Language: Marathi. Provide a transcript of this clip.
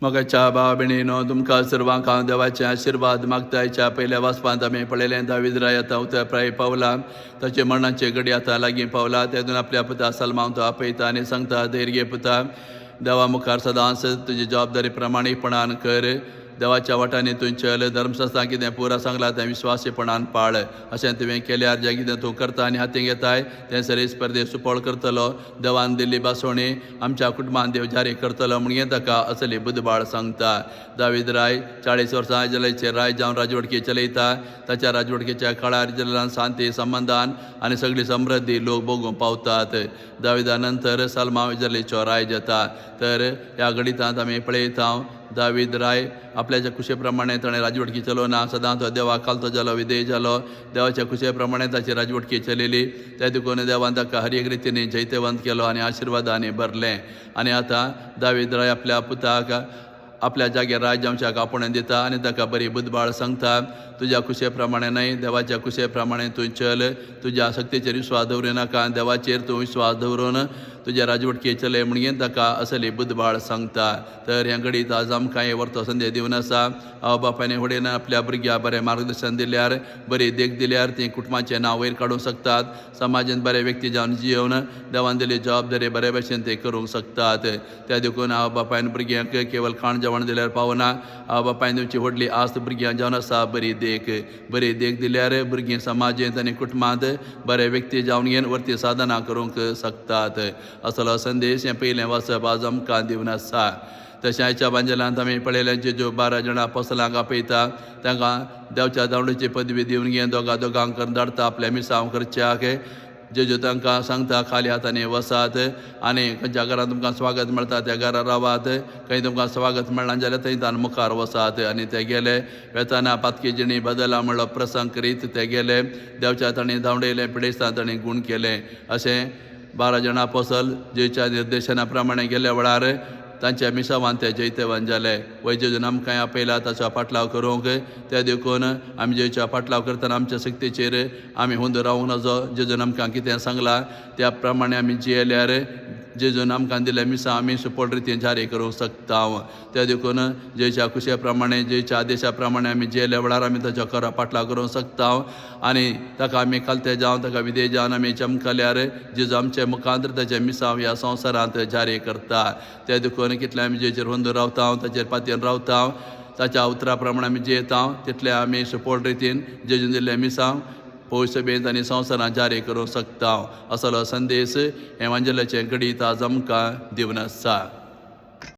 मोगाच्या भाव भयणीनो तुमकां सर्वांक हांव देवाचे आशिर्वाद मागतायच्या पयल्या वाचपांत आमी पळयलें दावीद राय आतां उतराय पावला ताचे मरणाचे घडी आतां लागीं पावला तेतून आपल्या पुता सलमान तो आपयता आनी सांगता धैर्य पुता देवा मुखार सदांच तुजी जबाबदारी प्रामाणीकपणान कर देवाच्या वाटांनी तूं चल धर्मशास्त्रां कितें पुरा सांगलां तें विश्वासीपणान पाळ अशें तुवें केल्यार जें कितें तूं करता आनी हातीन घेताय तें सरी स्पर्धे सुपळ करतलो देवान दिल्ली बासोणी आमच्या कुटुंबान देव जारी करतलो म्हणगे ताका असली बुधबाळ सांगता दावीद राय 40 वर्सां इस्रायेलाचेर राय जावन राजवटकी चलयता ताच्या राजवटकेच्या काळार इस्रायेलान शांती संबंधान आनी सगळी समृद्धी लोक भोगूंक पावतात दाविदा नंतर सलमा इस्रायेलीचो राय जाता तर ह्या घडितांत आमी पळयता दावीद राय आपल्याच्या कुशे प्रमाणे ताणें राजवटकी चलोवना सदां तो देवाक कालतो जालो विधेय जालो देवाच्या कुशे प्रमाणे ताची राजवटकी चलिल्ली त्या देखून देवान ताका हर एक रितीने जैतवंत केलो आनी आशिर्वादांनी भरलें आनी आतां दावीद राय आपल्या पुताक आपल्या जाग्यार राज्यांशाक आपोवणें दिता आनी ताका बरी बुधबाळ सांगता तुज्या कुशे प्रमाणे न्हय देवाच्या कुशे प्रमाणे तूं चल तुज्या शक्तीचेर विस्वास दवरूं नाका देवाचेर तूं विस्वास दवरून तुज्या राजवटके चलय म्हणगे ताका असली बुधबाळ सांगता तर ह्या घडीत आज आमकां हे वर्तो संदेश दिवन आसा आवय बापायनी फुडें आपल्या भुरग्याक बरें मार्गदर्शन दिल्यार बरी देख दिल्यार ती कुटुंबाचें नांव वयर काडूंक शकतात समाजांत बरे व्यक्ती जावन जिवन देवान दिली जबाबदारी बरे भशेन ते करूंक शकतात त्या देखून आवय बापायन भुरग्यांक केवळ खाण जेवण दिल्यार पावना आवय बापायन तुमची व्हडली आस्त भुरग्यां जावन आसा बरी देख दिल्यार भुरगीं समाजांत आनी कुटुंबांत बरे व्यक्ती जावन घेवन वर्ती साधना करूंक शकतात असलो संदेश हें पयलें वाचप आज आमकां दिवन आसा तशें आयच्या बांजलांत आमी पळयलें जेजू 12 जाणां अपोस्तलांक आपयता तांकां देवच्या दावणेची पदवी दिवन घेवन दोगांक धाडटा आपल्या मिसांव करच्याक जेजू तांकां सांगता खाली हातांनी वसात आनी खंयच्या घरांत तुमकां स्वागत मेळटा त्या घरा रावात खंय तुमकां स्वागत मेळना जाल्यार थंयच्यान मुखार वसात आनी ते गेले वेताना पातकी जिणी बदला म्हणलो प्रसंग करीत ते गेले देवच्या तांणी धांवडयलें पिडेस्तां तांणी गूण केलें अशें 12 जाणां अपोस्तल जेच्या निर्देशना प्रमाणे गेल्या वेळार तांच्या मिसावान ते जैतवान जाले वय जेजून आमकां आपयला ताचो फाटलाव करूंक ते देखून आमी जेच्या फाटलाव करतना आमच्या सक्तीचेर आमी हुंद रावूंक नजो जेजून आमकां कितें सांगलां त्या प्रमाणे आमी जियेल्यार जेजून आमकां दिल्या मिसां आमी सुपळ रितीन जारी करूंक शकता त्या देखून जेच्या कुशे प्रमाणे जेच्या आदेशा प्रमाणे आमी जियेल्या वेळार आमी ताच्या खरो फाटलाव करूंक शकता आनी ताका आमी कालते जावन ताका विधेय जावन आमी चमकल्यार जेजू आमचे मुखांतर ताचे मिसां ह्या संवसारांत जारी करता त्या देखून कितले आमी जेचेर हुंद रावता ताचेर पातयेन रावता ताच्या उतरा प्रमाणे आमी जियेता तितले आमी सुपळ रितीन जेजून दिल्ले मिसां पयस सभेंत आनी संवसारांत जारी करूंक शकता असलो संदेश एवांजलाचे घडीत आज आमकां दिवन आसा